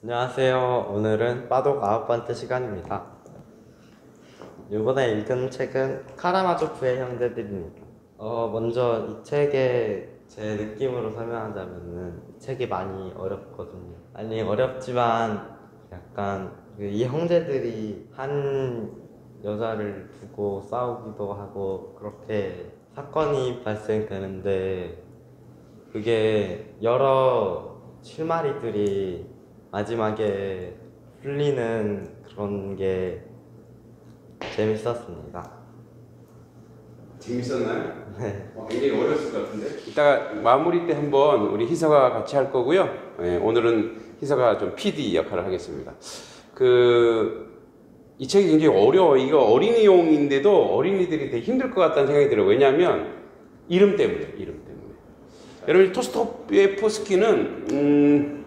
안녕하세요. 오늘은 빠독 9번째 시간입니다. 이번에 읽은 책은 카라마조프의 형제들입니다. 먼저 이 책의 제 느낌으로 설명하자면은 이 책이 많이 어렵거든요. 아니 어렵지만 약간 이 형제들이 한 여자를 두고 싸우기도 하고 그렇게 사건이 발생되는데 그게 여러 실마리들이 마지막에 풀리는 그런 게 재밌었습니다. 재밌었나요? 네. 굉장히 어려웠을 것 같은데. 이따가 마무리 때 한번 우리 희서가 같이 할 거고요. 오늘은 희서가 좀 PD 역할을 하겠습니다. 이 책이 굉장히 어려워. 이거 어린이용인데도 어린이들이 되게 힘들 것 같다는 생각이 들어요. 왜냐하면 이름 때문에. 여러분 토스토예프스키는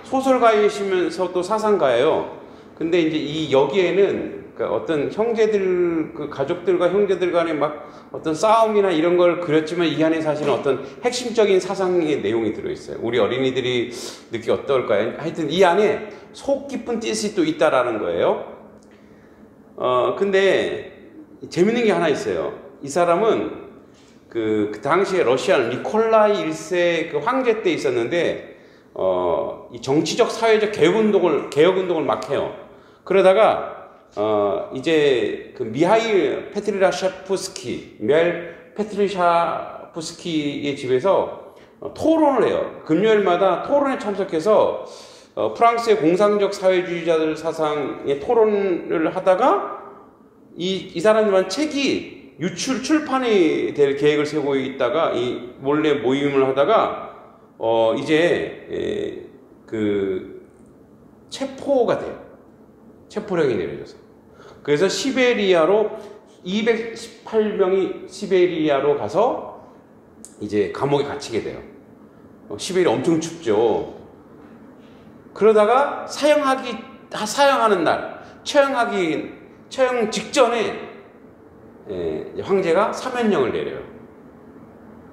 소설가이시면서도 사상가예요. 근데 이제 여기에는 그러니까 어떤 형제들, 가족들과 형제들 간에 막 어떤 싸움이나 이런 걸 그렸지만 이 안에 사실은 어떤 핵심적인 사상의 내용이 들어있어요. 우리 어린이들이 느끼기 어떨까요? 하여튼 이 안에 속 깊은 뜻이 또 있다라는 거예요. 근데 재밌는 게 하나 있어요. 이 사람은 그 당시에 러시아 니콜라이 1세 그 황제 때 있었는데 이 정치적 사회적 개혁운동을 막 해요. 그러다가 이제 그 미하일 페트리샤프스키의 집에서 토론을 해요. 금요일마다 토론에 참석해서 프랑스의 공상적 사회주의자들 사상의 토론을 하다가 이 사람들만 책이 출판이 될 계획을 세우고 있다가 이 몰래 모임을 하다가 이제 체포가 돼요. 체포령이 내려져서. 그래서 시베리아로 218명이 시베리아로 가서 이제 감옥에 갇히게 돼요. 시베리아 엄청 춥죠. 그러다가 사형하는 날, 처형 직전에 황제가 사면령을 내려요.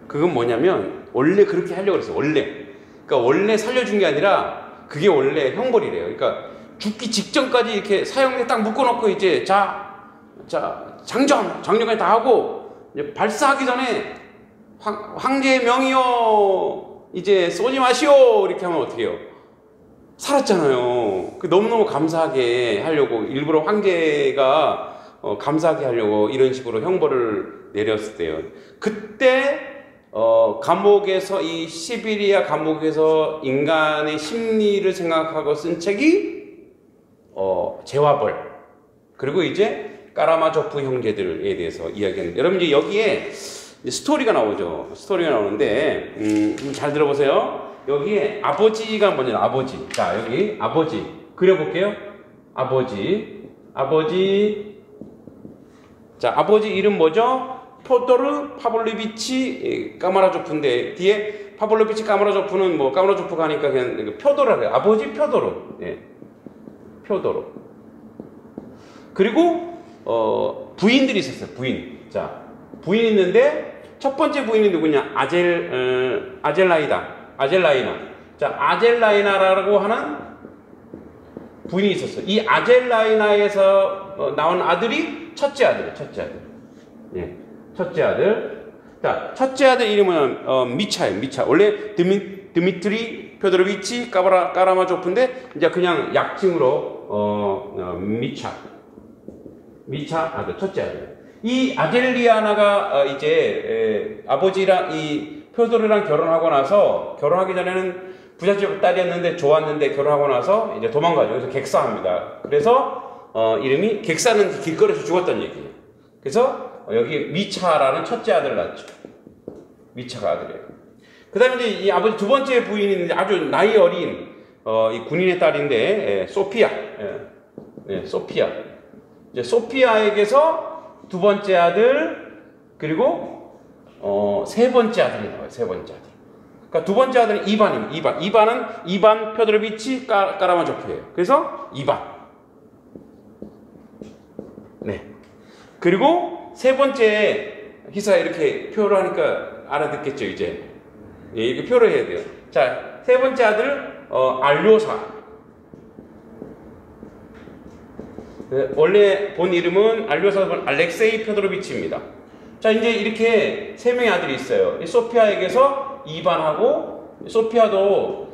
그건 뭐냐면 원래 그렇게 하려고 그랬어요. 그러니까 원래 살려준 게 아니라 그게 원래 형벌이래요. 그러니까 죽기 직전까지 이렇게 사형에 딱 묶어놓고 이제 장정까지 다 하고 이제 발사하기 전에 황제의 명이요 이제 쏘지 마시오 이렇게 하면 어떻게 해요? 살았잖아요. 너무너무 감사하게 하려고 일부러 황제가 감사하게 하려고 이런 식으로 형벌을 내렸을 때요. 그때 감옥에서 이 시베리아 감옥에서 인간의 심리를 생각하고 쓴 책이 재화벌 그리고 이제 까라마조프 형제들에 대해서 이야기하는. 여러분 이제 여기에 스토리가 나오죠. 스토리가 나오는데 잘 들어보세요. 여기에 아버지가 뭐냐? 아버지. 자 여기 아버지 그려볼게요. 아버지. 자 아버지 이름 뭐죠? 포도르 파블로비치 까마라조프인데 뒤에 파블로비치 까마라조프는 뭐 까마라조프가 하니까 그냥 표도르 해요. 아버지 표도르. 표도르. 그리고 부인들이 있었어요. 부인 있는데 첫 번째 부인이 누구냐? 아젤라이나. 자 아젤라이나라고 하는 부인이 있었어요. 이 아젤라이나에서 나온 아들이 첫째 아들. 첫째 아들. 자, 첫째 아들 이름은 미차예요. 미차. 원래 드미트리 표도르비치 까라마조프인데 이제 그냥 약칭으로 미차 아들, 첫째 아들. 이 아젤리아나가 이제 아버지랑 이 표도르랑 결혼하기 전에는 부잣집 딸이었는데 좋았는데 결혼하고 나서 이제 도망가죠. 그래서 객사합니다. 그래서 이름이 객사는 길거리에서 죽었던 얘기예요. 그래서 여기 미차라는 첫째 아들을 낳았죠. 미차가 아들이에요. 그 다음에 이제 이 아버지 두 번째 부인이 아주 나이 어린 이 군인의 딸인데 소피아. 소피아. 이제 소피아에게서 두 번째 아들 그리고 세 번째 아들이 나와요. 세 번째 아들. 그러니까 두 번째 아들은 이반입니다. 이반은 이반 표도르비치 까라마조프예요. 그래서 이반. 네. 그리고 세 번째 희사 이렇게 표로 하니까 알아듣겠죠 이제. 이렇게 표로 해야 돼요. 자, 세 번째 아들 알료사. 원래 본 이름은 알료사 본 알렉세이 페도로비치입니다. 자, 이제 이렇게 세 명의 아들이 있어요. 이 소피아에게서 이반하고, 소피아도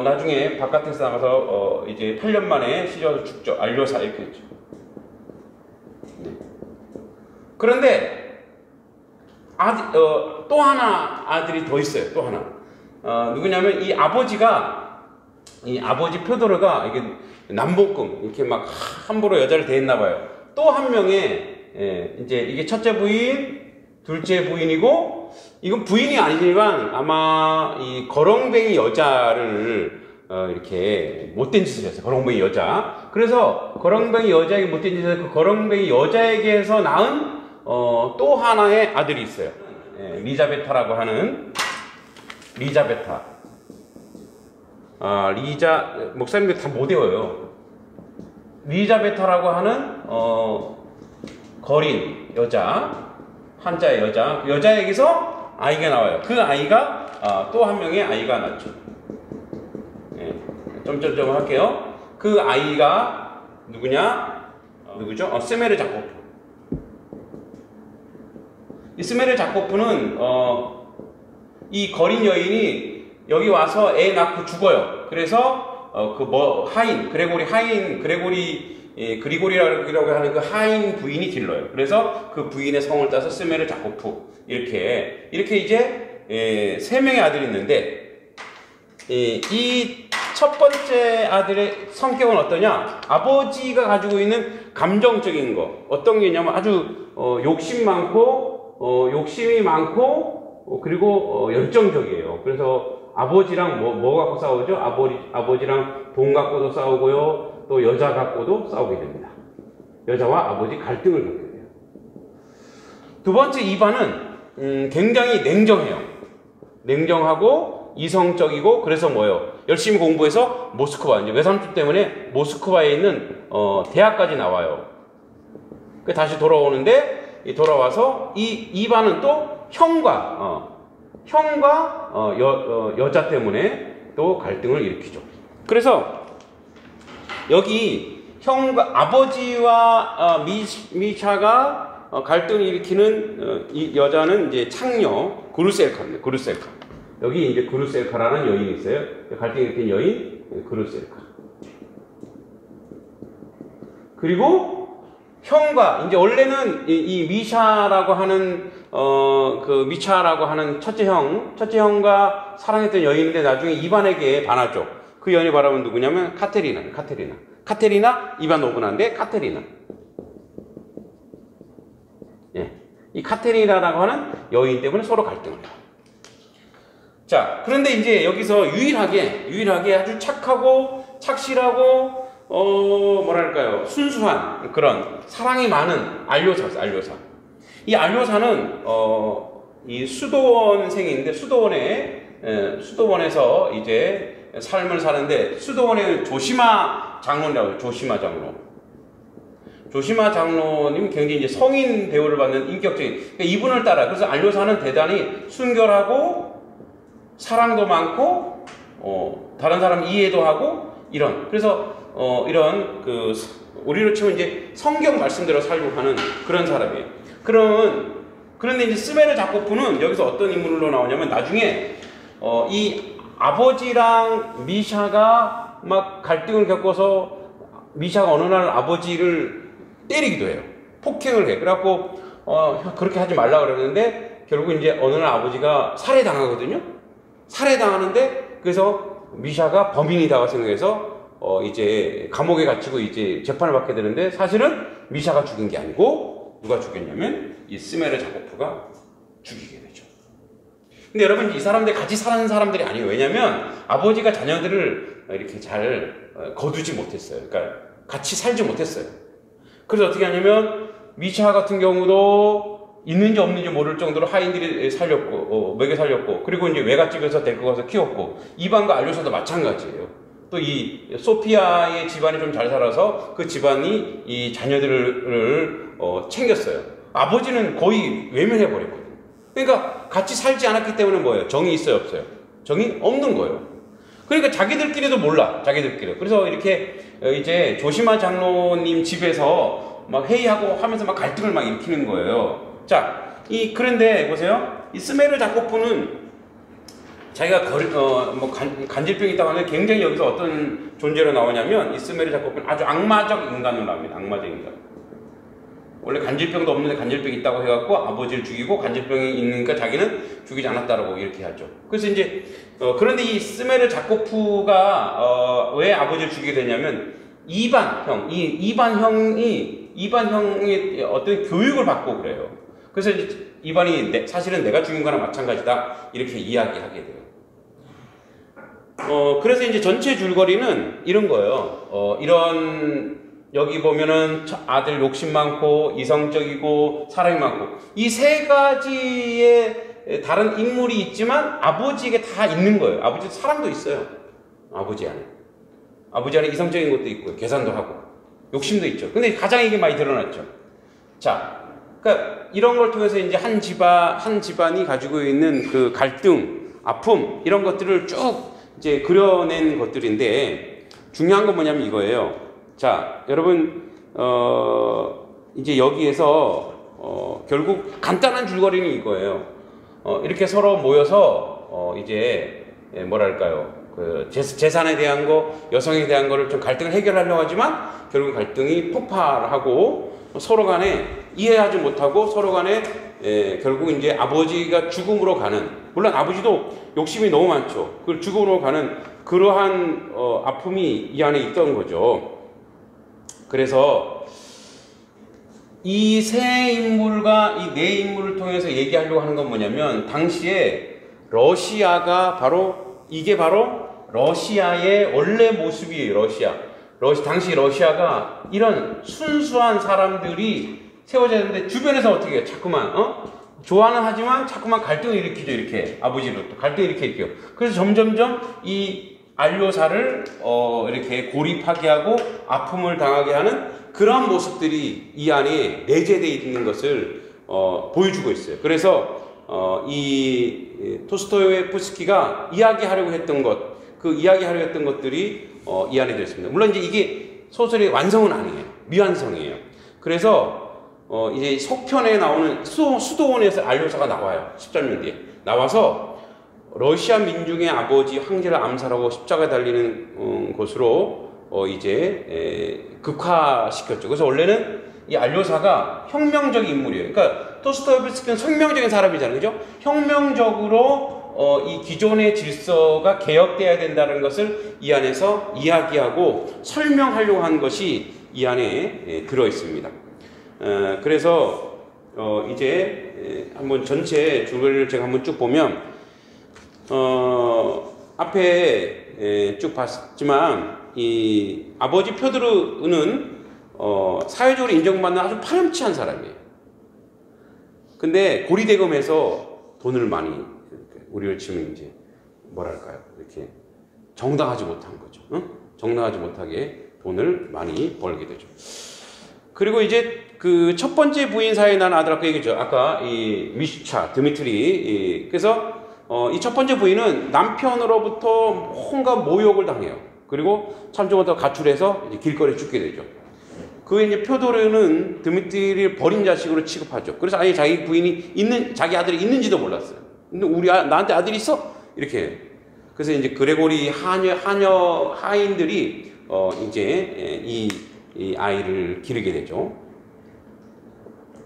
나중에 바깥에서 나가서 이제 8년 만에 시절에서 죽죠. 알료사 이렇게 했죠. 네. 그런데 또 하나 아들이 더 있어요. 또 하나. 누구냐면 이 아버지 표도르가 이게 남복금 이렇게 막 함부로 여자를 대했나 봐요. 또 한 명의 이제 이게 첫째 부인, 둘째 부인이고, 이건 부인이 아니지만 아마 이 거렁뱅이 여자를 이렇게 못된 짓을 했어요. 거렁뱅이 여자. 그래서 거렁뱅이 여자에게 못된 짓을 해서 그 거렁뱅이 여자에게서 낳은 또 하나의 아들이 있어요. 리자베타라고 하는 리자베타. 목사님들 다 못 외워요. 리자베타라고 하는 거린 여자, 한자의 여자, 그 여자에게서 아이가 나와요. 그 아이가 또 한 명의 아이가 낳죠. 점점점 할게요. 그 아이가 누구냐? 누구죠? 스메르 자코프. 이 스메르 자코프는 이 거린 여인이 여기 와서 애 낳고 죽어요. 그래서 그리고리라고 하는 그 하인 부인이 길러요. 그래서 그 부인의 성을 따서 스메르 자코프 이렇게 이제 세 명의 아들이 있는데, 이 첫 번째 아들의 성격은 어떠냐? 아버지가 가지고 있는 감정적인 거 어떤 게 있냐면 아주 욕심이 많고 그리고 열정적이에요. 그래서 아버지랑 뭐 갖고 싸우죠? 아버지랑 돈 갖고도 싸우고요. 또 여자 갖고도 싸우게 됩니다. 여자와 아버지 갈등을 겪게 돼요. 두 번째 이반은 굉장히 냉정해요. 냉정하고 이성적이고, 그래서 뭐예요? 열심히 공부해서 모스크바, 이제 외삼촌 때문에 모스크바에 있는 대학까지 나와요. 다시 돌아오는데, 돌아와서 이 이반은 또 형과 여자 때문에 또 갈등을 일으키죠. 그래서 여기 형과 아버지와 미샤가 갈등을 일으키는 이 여자는 이제 창녀 그루셀카입니다. 그루셀카. 여기 이제 그루셀카라는 여인이 있어요. 갈등을 일으킨 여인 그루셀카. 그리고 형과 이제 원래는 이 미샤라고 하는 미차라고 하는 첫째 형과 사랑했던 여인인데 나중에 이반에게 반하죠. 그 여인이 바라면 누구냐면 카테리나 이바노브나인데 카테리나. 이 카테리나라고 하는 여인 때문에 서로 갈등을 해요. 자, 그런데 이제 여기서 유일하게 아주 착하고 착실하고 뭐랄까요, 순수한 그런 사랑이 많은 알료사. 이 알료사는 이 수도원생인데 수도원에서 이제 삶을 사는데, 수도원의 조시마 장로라고 해요. 조시마 장로님 굉장히 이제 성인 대우를 받는 인격적인, 그러니까 이분을 따라. 그래서 알료사는 대단히 순결하고 사랑도 많고 다른 사람 이해도 하고 그래서 이런 우리로 치면 이제 성경 말씀대로 살고 하는 그런 사람이에요. 그런데 이제 스메르 자코프는 여기서 어떤 인물로 나오냐면, 나중에 이 아버지랑 미샤가 막 갈등을 겪어서 미샤가 어느 날 아버지를 때리기도 해요. 폭행을 해. 그래갖고 그렇게 하지 말라 그러는데 결국 이제 어느 날 아버지가 살해당하거든요. 살해당하는데, 그래서 미샤가 범인이다고 생각해서 이제 감옥에 갇히고 이제 재판을 받게 되는데, 사실은 미샤가 죽인 게 아니고 누가 죽였냐면 이 스메르 자코프가 죽이게 되죠. 근데 여러분, 이 사람들 같이 사는 사람들이 아니에요. 왜냐면 아버지가 자녀들을 이렇게 잘 거두지 못했어요. 그러니까 같이 살지 못했어요. 그래서 어떻게 하냐면 미샤 같은 경우도 있는지 없는지 모를 정도로 하인들이 살렸고, 먹여 살렸고, 그리고 이제 외갓집에서 데리고 가서 키웠고, 이반과 알료사도 마찬가지예요. 또 이 소피아의 집안이 좀 잘 살아서 그 집안이 이 자녀들을 챙겼어요. 아버지는 거의 외면해버렸거든요. 그러니까 같이 살지 않았기 때문에 뭐예요? 정이 있어요, 없어요? 정이 없는 거예요. 그러니까 자기들끼리도 몰라. 자기들끼리. 그래서 이렇게 이제 조심한 장로님 집에서 막 회의하고 하면서 막 갈등을 막 일으키는 거예요. 자, 그런데 보세요. 이 스메르 자코프는 자기가 간질병이 있다고 하는데 굉장히 여기서 어떤 존재로 나오냐면 이 스메르 자코프는 아주 악마적 인간으로 나옵니다. 악마적 인간. 원래 간질병도 없는데 간질병이 있다고 해갖고 아버지를 죽이고 간질병이 있으니까 자기는 죽이지 않았다라고 이렇게 하죠. 그래서 이제 그런데 이 스메르 자코프가 왜 아버지를 죽이게 되냐면 이반 형이 어떤 교육을 받고 그래요. 그래서 이제 이반이 사실은 내가 죽인 거나 마찬가지다 이렇게 이야기하게 돼요. 그래서 이제 전체 줄거리는 이런 거예요. 이런 여기 보면은 아들 욕심 많고 이성적이고 사랑이 많고 이 세 가지의 다른 인물이 있지만 아버지에게 다 있는 거예요. 아버지 사랑도 있어요. 아버지 안에 이성적인 것도 있고 계산도 하고 욕심도 있죠. 근데 가장 이게 많이 드러났죠. 자, 그러니까 이런 걸 통해서 이제 한 집안이 가지고 있는 그 갈등, 아픔 이런 것들을 쭉 이제 그려낸 것들인데 중요한 건 뭐냐면 이거예요. 자, 여러분, 이제 여기에서, 결국 간단한 줄거리는 이거예요. 이렇게 서로 모여서, 이제, 뭐랄까요. 재산에 대한 거, 여성에 대한 거를 좀 갈등을 해결하려고 하지만, 결국 갈등이 폭발하고, 서로 간에 이해하지 못하고, 서로 간에, 결국 이제 아버지가 죽음으로 가는, 물론 아버지도 욕심이 너무 많죠. 그 죽음으로 가는 그러한, 아픔이 이 안에 있던 거죠. 그래서 이 세 인물과 이 네 인물을 통해서 얘기하려고 하는 건 뭐냐면 당시에 러시아가 이게 바로 러시아의 원래 모습이에요. 당시 러시아가 이런 순수한 사람들이 세워져 있는데 주변에서 어떻게 해요? 자꾸만 좋아는 하지만 자꾸만 갈등을 일으키죠. 이렇게 아버지로 또 갈등을 일으켜요. 그래서 점점점 이 안료사를 이렇게 고립하게 하고 아픔을 당하게 하는 그런 모습들이 이 안에 내재되어 있는 것을 보여주고 있어요. 그래서 이 토스토예프스키가 이야기하려고 했던 것들이 이 안에 들어 있습니다. 물론 이제 이게 소설의 완성은 아니에요. 미완성이에요. 그래서 이제 속편에 나오는 수도원에서 안료사가 나와요. 10장면 뒤에 나와서 러시아 민중의 아버지 황제를 암살하고 십자가에 달리는 곳으로 이제 극화시켰죠. 그래서 원래는 이 안료사가 혁명적인 인물이에요. 그러니까 토스토예프스키는 혁명적인 사람이잖아요. 그죠? 혁명적으로 이 기존의 질서가 개혁돼야 된다는 것을 이 안에서 이야기하고 설명하려고 한 것이 이 안에 들어 있습니다. 그래서 이제 한번 전체 줄거리를 제가 한번 쭉 보면 앞에 쭉 봤지만 이 아버지 표드르는 사회적으로 인정받는 아주 파렴치한 사람이에요. 근데 고리대금에서 돈을 많이 우리를 치면 이제 뭐랄까요? 이렇게 정당하지 못한 거죠. 정당하지 못하게 돈을 많이 벌게 되죠. 그리고 이제 그 첫 번째 부인 사이에 난 아들 아까 얘기했죠. 아까 이 미슈차 드미트리 그래서 이 첫 번째 부인은 남편으로부터 온갖 모욕을 당해요. 그리고 참조부터 가출해서 이제 길거리에 죽게 되죠. 그 이제 표도르는 드미트리를 버린 자식으로 취급하죠. 그래서 아예 자기 자기 아들이 있는지도 몰랐어요. 근데 나한테 아들이 있어? 이렇게. 그래서 이제 그레고리 하인들이 이제 이 아이를 기르게 되죠.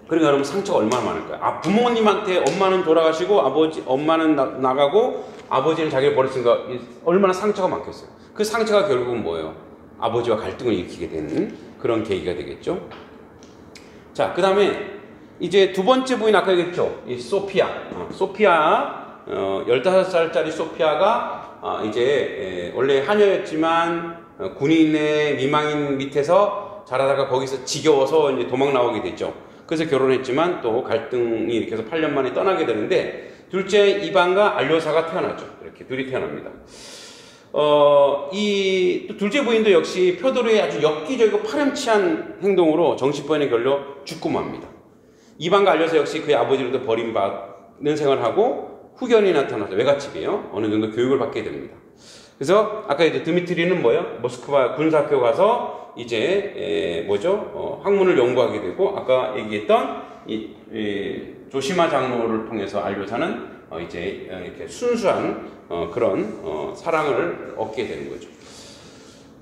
그러니까 여러분 상처가 얼마나 많을까요? 부모님한테 엄마는 돌아가시고 엄마는 나가고 아버지는 자기를 버렸으니까 얼마나 상처가 많겠어요. 그 상처가 결국은 뭐예요? 아버지와 갈등을 일으키게 되는 그런 계기가 되겠죠. 자, 그 다음에 이제 두 번째 부인 아까 얘기했죠. 이 소피아 15살짜리 소피아가 이제 원래 하녀였지만 군인의 미망인 밑에서 자라다가 거기서 지겨워서 이제 도망 나오게 됐죠. 그래서 결혼했지만 또 갈등이 이렇게 해서 8년 만에 떠나게 되는데 둘째 이반과 안료사가 태어나죠. 이렇게 둘이 태어납니다. 이 둘째 부인도 역시 표도르의 아주 엽기적이고 파렴치한 행동으로 정신병에 걸려 죽고 맙니다. 이반과 안료사 역시 그의 아버지로부터 버림받는 생활을 하고 후견이 나타나서 외갓집이에요. 어느 정도 교육을 받게 됩니다. 그래서 아까 이제 드미트리는 뭐예요? 모스크바 군사학교 가서 이제 뭐죠? 학문을 연구하게 되고 아까 얘기했던 이 조시마 장로를 통해서 알료사는 이제 이렇게 순수한 그런 사랑을 얻게 되는 거죠.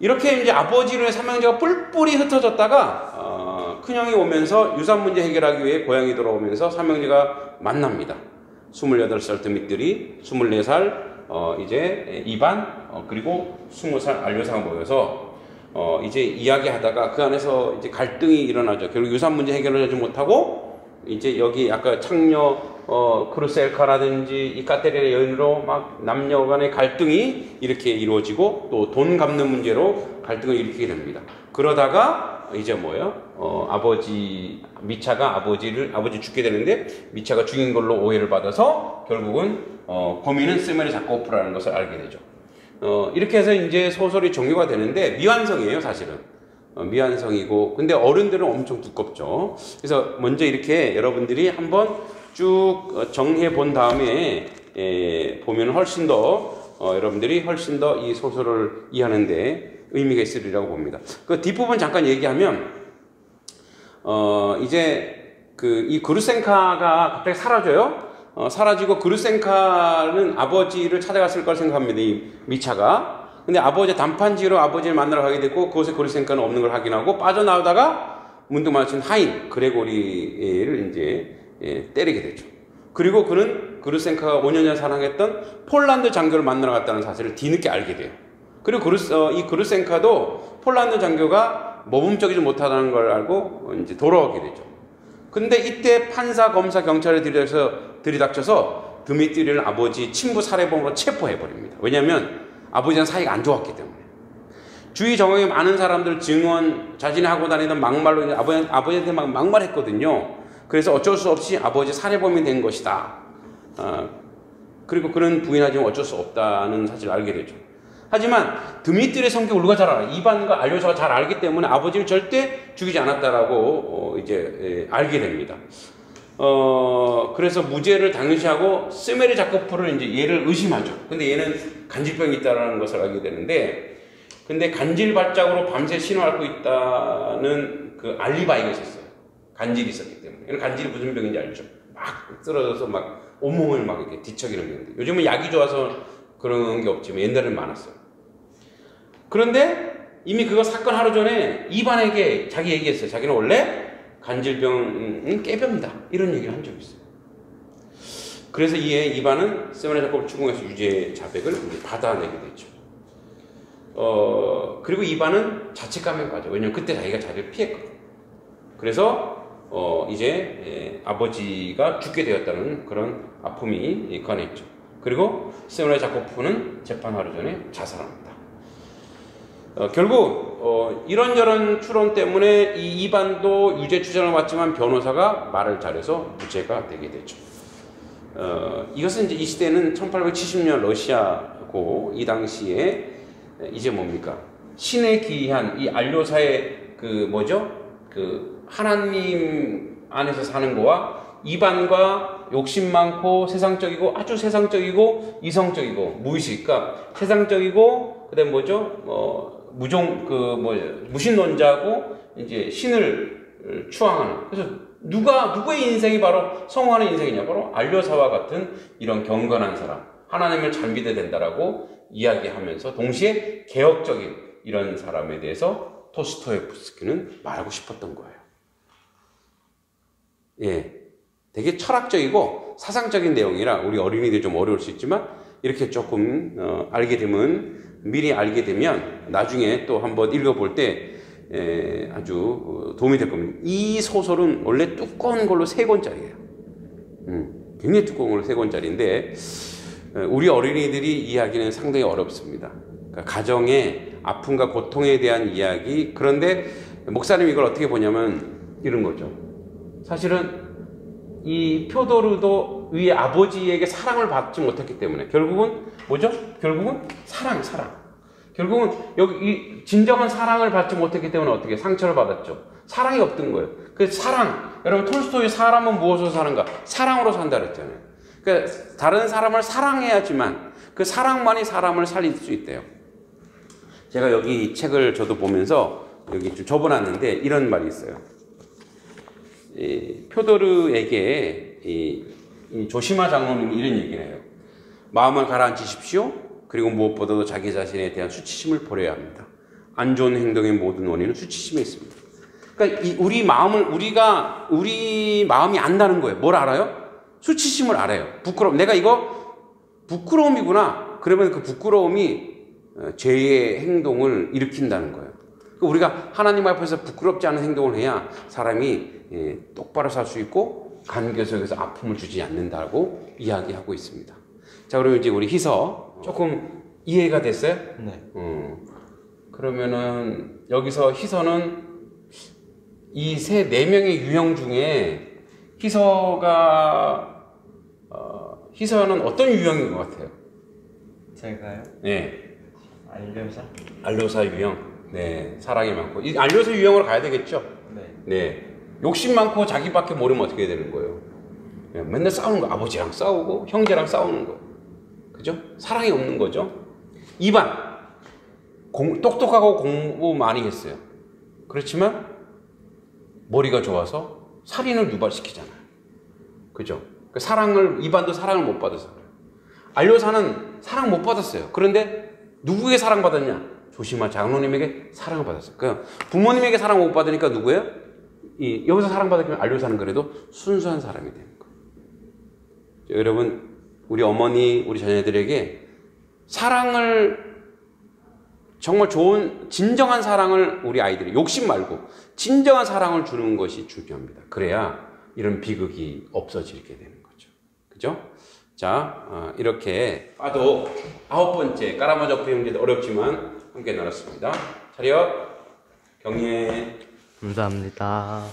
이렇게 이제 아버지로의 삼형제가 뿔뿔이 흩어졌다가 큰형이 오면서 유산 문제 해결하기 위해 고향에 돌아오면서 삼형제가 만납니다. 28살 드미트리, 24살 이제 이반, 그리고 20살 알료사가 모여서 이제 이야기하다가 그 안에서 이제 갈등이 일어나죠. 결국 유산 문제 해결을 하지 못하고 이제 여기 아까 창녀 크루셀카라든지 이 카테린의 여인으로 막 남녀 간의 갈등이 이렇게 이루어지고 또 돈 갚는 문제로 갈등을 일으키게 됩니다. 그러다가 이제 뭐예요? 아버지 미차가 아버지 죽게 되는데 미차가 죽인 걸로 오해를 받아서 결국은 범인은 세메르 자코프라는 것을 알게 되죠. 이렇게 해서 이제 소설이 종료가 되는데 미완성이에요, 사실은. 미완성이고 근데 어른들은 엄청 두껍죠. 그래서 먼저 이렇게 여러분들이 한번 쭉 정리해 본 다음에 보면 훨씬 더 여러분들이 훨씬 더 이 소설을 이해하는데 의미가 있으리라고 봅니다. 그 뒷부분 잠깐 얘기하면 이제 이 그루센카가 갑자기 사라져요. 사라지고 그루센카는 아버지를 찾아갔을 걸 생각합니다. 이 미차가. 근데 아버지 단판지로 아버지를 만나러 가게 되고 그곳에 그루센카는 없는 걸 확인하고 빠져나오다가 문득 마주친 하인 그레고리를 이제 때리게 되죠. 그리고 그는 그루센카가 5년 전 사랑했던 폴란드 장교를 만나러 갔다는 사실을 뒤늦게 알게 돼요. 그리고 이 그루센카도 폴란드 장교가 모범적이지 못하다는 걸 알고 이제 돌아오게 되죠. 근데 이때 판사, 검사, 경찰을 들이닥쳐서 드미트리를 아버지 친부 살해범으로 체포해버립니다. 왜냐하면 아버지랑 사이가 안 좋았기 때문에. 주위 정황에 많은 사람들 증언, 자신이 하고 다니던 막말로 아버지한테 막 막말했거든요. 그래서 어쩔 수 없이 아버지 살해범이 된 것이다. 그리고 그는 부인하지만 어쩔 수 없다는 사실을 알게 되죠. 하지만 드미트리의 성격을 누가 잘 알아요? 이반과 알료사가 잘 알기 때문에 아버지를 절대 죽이지 않았다라고 이제 알게 됩니다. 그래서 무죄를 당연시하고 세메르 자코프를 이제 얘를 의심하죠. 근데 얘는 간질병이 있다라는 것을 알게 되는데, 근데 간질 발작으로 밤새 신호 앓고 있다는 그 알리바이가 있었어요. 간질이 있었기 때문에. 얘는 간질이 무슨 병인지 알죠. 막 쓰러져서 막 온몸을 막 이렇게 뒤척이는 병인데, 요즘은 약이 좋아서 그런 게 없지만 옛날에는 많았어요. 그런데 이미 그거 사건 하루 전에 이반에게 자기 얘기했어요. 자기는 원래 간질병은 깨병이다. 이런 얘기를 한 적이 있어요. 그래서 이에 이반은 세메르 자코프를 추궁해서 유죄 자백을 받아내게 되죠. 그리고 이반은 자책감에 빠져. 왜냐면 그때 자기가 자리를 피했거든. 그래서 이제 아버지가 죽게 되었다는 그런 아픔이 관했죠. 그리고 세메르 자코프는 재판 하루 전에 자살합니다. 결국 이런저런 추론 때문에 이 이반도 유죄 추정을 받지만 변호사가 말을 잘해서 무죄가 되게 되죠. 이것은 이제 이 시대는 1870년 러시아고, 이 당시에 이제 뭡니까? 신에 기이한 이 알료사의 그 뭐죠? 그 하나님 안에서 사는 거와 이반과 욕심 많고 세상적이고, 아주 세상적이고 이성적이고 무의식, 그러니까 세상적이고 그다음 뭐죠? 무신론자고 이제 신을 추앙하는. 그래서 누구의 인생이 바로 성공하는 인생이냐? 바로 알료사와 같은 이런 경건한 사람, 하나님을 잘 믿어야 된다라고 이야기하면서 동시에 개혁적인 이런 사람에 대해서 토스토예프스키는 말하고 싶었던 거예요. 예, 되게 철학적이고 사상적인 내용이라 우리 어린이들 좀 어려울 수 있지만 이렇게 조금 알게 되면, 미리 알게 되면 나중에 또 한번 읽어볼 때 아주 도움이 될 겁니다. 이 소설은 원래 두꺼운 걸로 3권짜리예요. 굉장히 두꺼운 걸로 3권짜리인데 우리 어린이들이 이해하기는 상당히 어렵습니다. 그러니까 가정의 아픔과 고통에 대한 이야기. 그런데 목사님이 이걸 어떻게 보냐면 이런 거죠. 사실은 이 표도르도 위의 아버지에게 사랑을 받지 못했기 때문에 결국은 뭐죠? 결국은 사랑. 결국은 여기 이 진정한 사랑을 받지 못했기 때문에 어떻게 상처를 받았죠? 사랑이 없던 거예요. 그 사랑, 여러분 톨스토이 사람은 무엇으로 사는가? 사랑으로 산다 그랬잖아요. 그러니까 다른 사람을 사랑해야지만, 그 사랑만이 사람을 살릴 수 있대요. 제가 여기 책을 저도 보면서 여기 좀 접어놨는데 이런 말이 있어요. 표도르에게 이 조시마 장로님이 이런 얘기를 해요. 마음을 가라앉히십시오. 그리고 무엇보다도 자기 자신에 대한 수치심을 버려야 합니다. 안 좋은 행동의 모든 원인은 수치심에 있습니다. 그러니까 우리 마음이 안다는 거예요. 뭘 알아요? 수치심을 알아요. 내가 이거 부끄러움이구나. 그러면 그 부끄러움이 죄의 행동을 일으킨다는 거예요. 그러니까 우리가 하나님 앞에서 부끄럽지 않은 행동을 해야 사람이 똑바로 살 수 있고 관계 속에서 아픔을 주지 않는다고 이야기하고 있습니다. 자, 그러면 이제 우리 희서 조금 이해가 됐어요? 네. 그러면은 여기서 희서는 이 네 명의 유형 중에 희서는 어떤 유형인 것 같아요? 제가요? 네. 알료사 유형. 네. 사랑이 많고. 이 알료사 유형으로 가야 되겠죠? 네. 네. 욕심 많고 자기밖에 모르면 어떻게 되는 거예요? 맨날 싸우는 거. 아버지랑 싸우고 형제랑 싸우는 거. 그죠? 사랑이 없는 거죠. 2번. 똑똑하고 공부 많이 했어요. 그렇지만 머리가 좋아서 살인을 유발시키잖아요. 그죠? 이반도 사랑을 못 받아서 그래요. 알료사는 사랑 못 받았어요. 그런데 누구에게 사랑받았냐? 조시마 장로님에게 사랑을 받았어요. 그러니까 부모님에게 사랑 못 받으니까 누구예요? 여기서 사랑받았으면 알료사는 그래도 순수한 사람이 되는 거예요. 여러분, 우리 어머니, 우리 자녀들에게 사랑을 정말 좋은 진정한 사랑을 우리 아이들이 욕심 말고 진정한 사랑을 주는 것이 중요합니다. 그래야 이런 비극이 없어지게 되는 거죠. 그죠? 자, 이렇게 빠도 9번째 까라마조프 형제도 어렵지만 함께 나눴습니다. 차렷, 경례. 감사합니다.